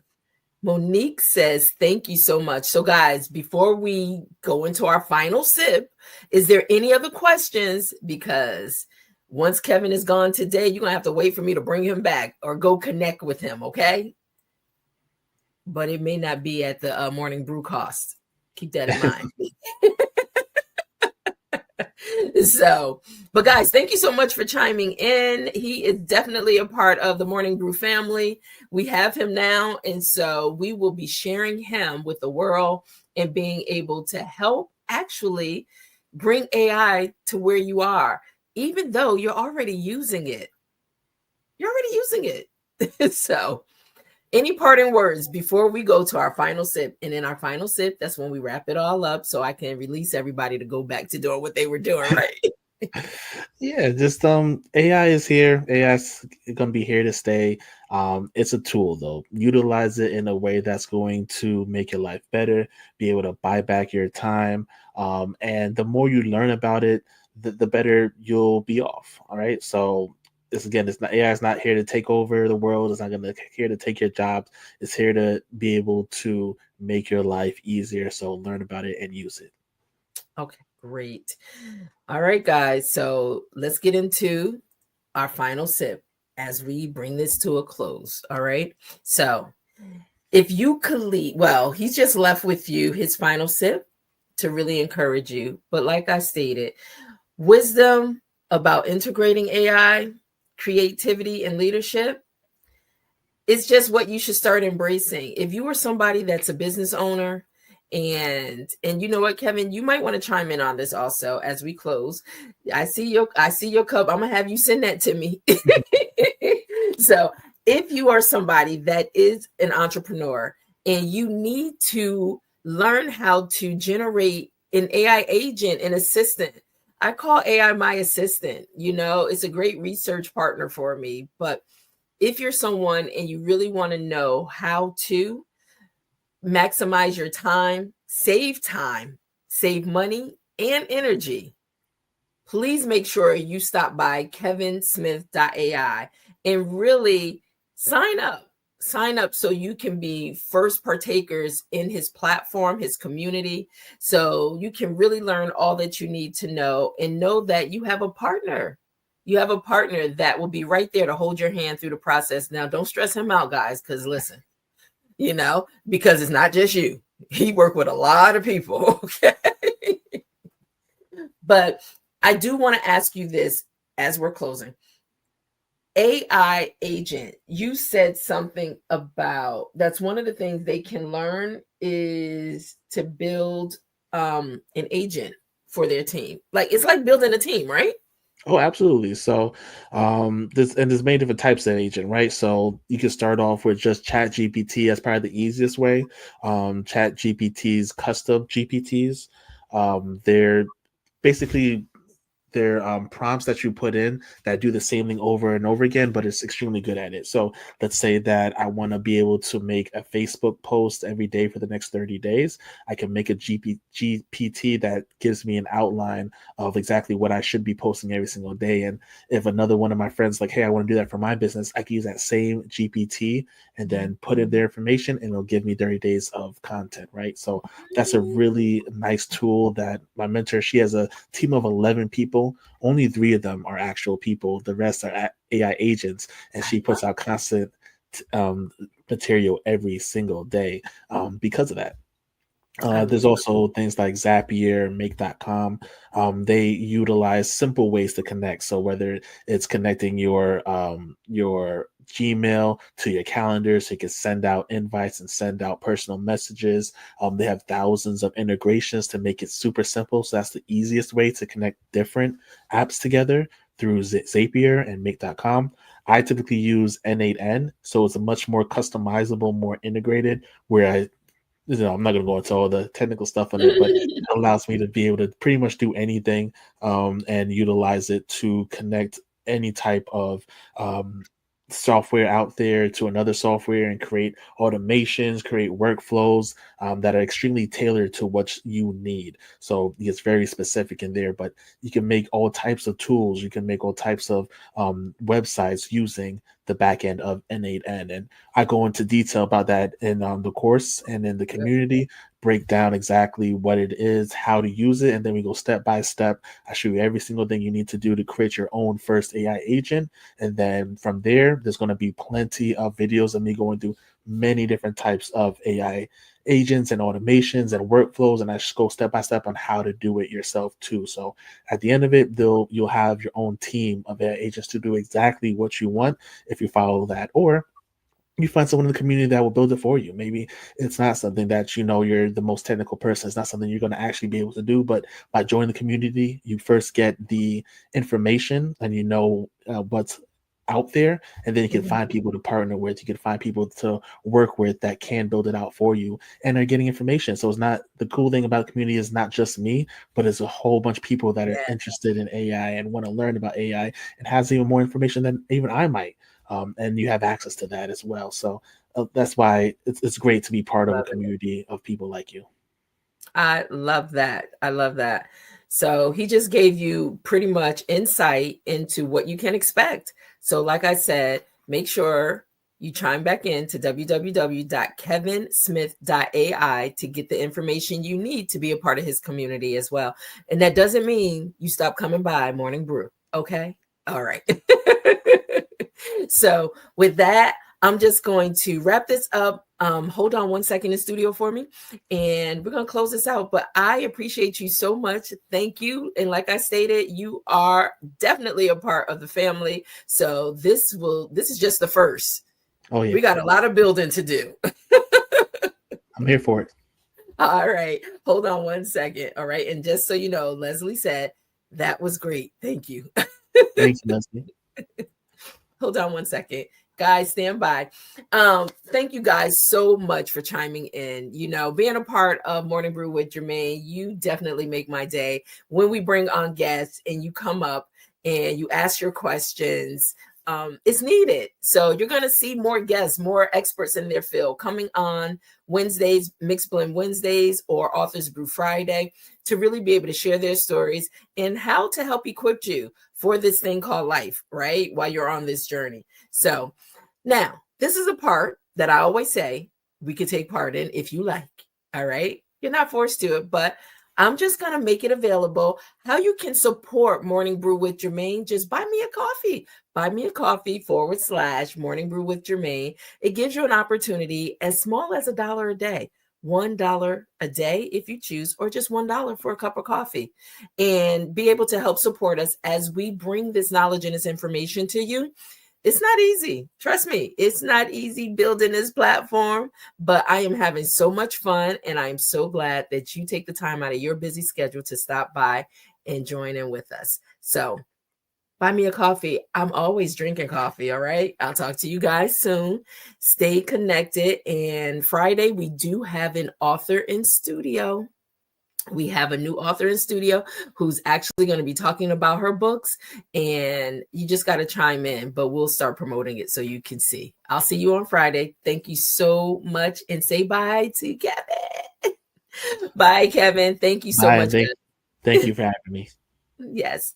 Monique says, thank you so much. So, guys, before we go into our final sip, is there any other questions? Because once Kevin is gone today, you're going to have to wait for me to bring him back or go connect with him, okay? But it may not be at the Morning Brew cost. Keep that in mind. So, but guys, thank you so much for chiming in. He is definitely a part of the Morning Brew family. We have him now, and so we will be sharing him with the world and being able to help actually bring AI to where you are, even though you're already using it. You're already using it. So, any parting words before we go to our final sip? And in our final sip, that's when we wrap it all up so I can release everybody to go back to doing what they were doing, right? Yeah, just AI is here. AI is going to be here to stay. It's a tool though. Utilize it in a way that's going to make your life better, be able to buy back your time. And the more you learn about it, the better you'll be off. All right. So this again, it's not AI is not here to take over the world. It's not going to here to take your jobs. It's here to be able to make your life easier. So learn about it and use it. Okay, great. All right, guys. So let's get into our final sip as we bring this to a close. All right. So if you could leave, well, he's just left with you his final sip to really encourage you. But like I stated, wisdom about integrating AI, creativity, and leadership, it's just what you should start embracing. If you are somebody that's a business owner, and you know what, Kevin, you might want to chime in on this also as we close. I see your cup. I'm gonna have you send that to me. So if you are somebody that is an entrepreneur and you need to learn how to generate an AI agent, an assistant, I call AI my assistant. You know, it's a great research partner for me. But if you're someone and you really want to know how to maximize your time, save money and energy, please make sure you stop by kevinsmith.ai and really sign up. Sign up so you can be first partakers in his platform, his community, so you can really learn all that you need to know and know that you have a partner. You have a partner that will be right there to hold your hand through the process. Now, don't stress him out, guys, because listen, because it's not just you. He worked with a lot of people, okay? But I do want to ask you this as we're closing. AI agent, you said something about that's one of the things they can learn is to build an agent for their team. Like it's like building a team, right? Oh, absolutely. So, there's many different types of agent, right? So you can start off with just Chat GPT. That's probably the easiest way. Chat GPT's custom GPTs. They're basically they're prompts that you put in that do the same thing over and over again, but it's extremely good at it. So let's say that I want to be able to make a Facebook post every day for the next 30 days. I can make a GPT that gives me an outline of exactly what I should be posting every single day. And if another one of my friends like, hey, I want to do that for my business, I can use that same GPT and then put in their information and it'll give me 30 days of content, right? So that's a really nice tool that my mentor, she has a team of 11 people people, only 3 of them are actual people. The rest are AI agents, and she puts out constant um, material every single day because of that. I There's love also things like Zapier, Make.com. They utilize simple ways to connect. So whether it's connecting your Gmail to your calendar, so you can send out invites and send out personal messages. They have thousands of integrations to make it super simple. So that's the easiest way to connect different apps together through Zapier and Make.com. I typically use N8N, so it's a much more customizable, more integrated, where I'm not going to go into all the technical stuff on it, but it it. allows me to be able to pretty much do anything and utilize it to connect any type of software out there to another software and create automations, create workflows that are extremely tailored to what you need. So it's very specific in there, but you can make all types of tools. You can make all types of websites using the back end of N8N. And I go into detail about that in the course and in the community, break down exactly what it is, how to use it, and then we go step by step. I show you every single thing you need to do to create your own first AI agent. And then from there, there's going to be plenty of videos of me going through many different types of AI agents and automations and workflows. And I just go step by step on how to do it yourself too. So at the end of it, you'll have your own team of AI agents to do exactly what you want if you follow that. Or you find someone in the community that will build it for you. Maybe it's not something that you're the most technical person. It's not something you're going to actually be able to do. But by joining the community, you first get the information and what's out there, and then you can Mhm. find people to partner with. You can find people to work with that can build it out for you and are getting information. So it's not the cool thing about the community is not just me, but it's a whole bunch of people that are Yeah, interested in AI and want to learn about AI and has even more information than even I might and you have access to that as well. So that's why it's great to be part of a love it. community of people like you. I love that. I love that. So he just gave you pretty much insight into what you can expect. So, like I said, make sure you chime back in to www.kevinsmith.ai to get the information you need to be a part of his community as well. And that doesn't mean you stop coming by Morning Brew. Okay. All right. So, with that, I'm just going to wrap this up. Hold on one second in studio for me, and we're going to close this out. But I appreciate you so much. Thank you. And like I stated, you are definitely a part of the family. So this is just the first. Oh yeah, We got a lot of building to do. I'm here for it. All right. Hold on one second. All right. And just so you know, Leslie said that was great. Thank you. Thank you, Leslie. Hold on one second. Guys, stand by. Thank you guys so much for chiming in. Being a part of Morning Brew with Germaine, you definitely make my day when we bring on guests and you come up and you ask your questions. It's needed. So you're going to see more guests, more experts in their field coming on Wednesdays, Mixed Blend Wednesdays, or Authors Brew Friday to really be able to share their stories and how to help equip you for this thing called life, right? While you're on this journey. So now, this is a part that I always say we could take part in if you like. All right. You're not forced to it, but I'm just going to make it available. How you can support Morning Brew with Germaine, just buy me a coffee. Buy me a coffee / Morning Brew with Germaine. It gives you an opportunity as small as $1 a day. $1 a day if you choose, or just $1 for a cup of coffee, and be able to help support us as we bring this knowledge and this information to you. It's not easy. Trust me, it's not easy building this platform, but I am having so much fun. And I am so glad that you take the time out of your busy schedule to stop by and join in with us. So buy me a coffee. I'm always drinking coffee. All right. I'll talk to you guys soon. Stay connected. And Friday, we do have an author in studio. We have a new author in studio who's actually going to be talking about her books, and you just got to chime in, but we'll start promoting it so you can see. I'll see you on Friday. Thank you so much, and say bye to Kevin. Bye, Kevin. Thank you so Bye, much. and thank you for having me. Yes.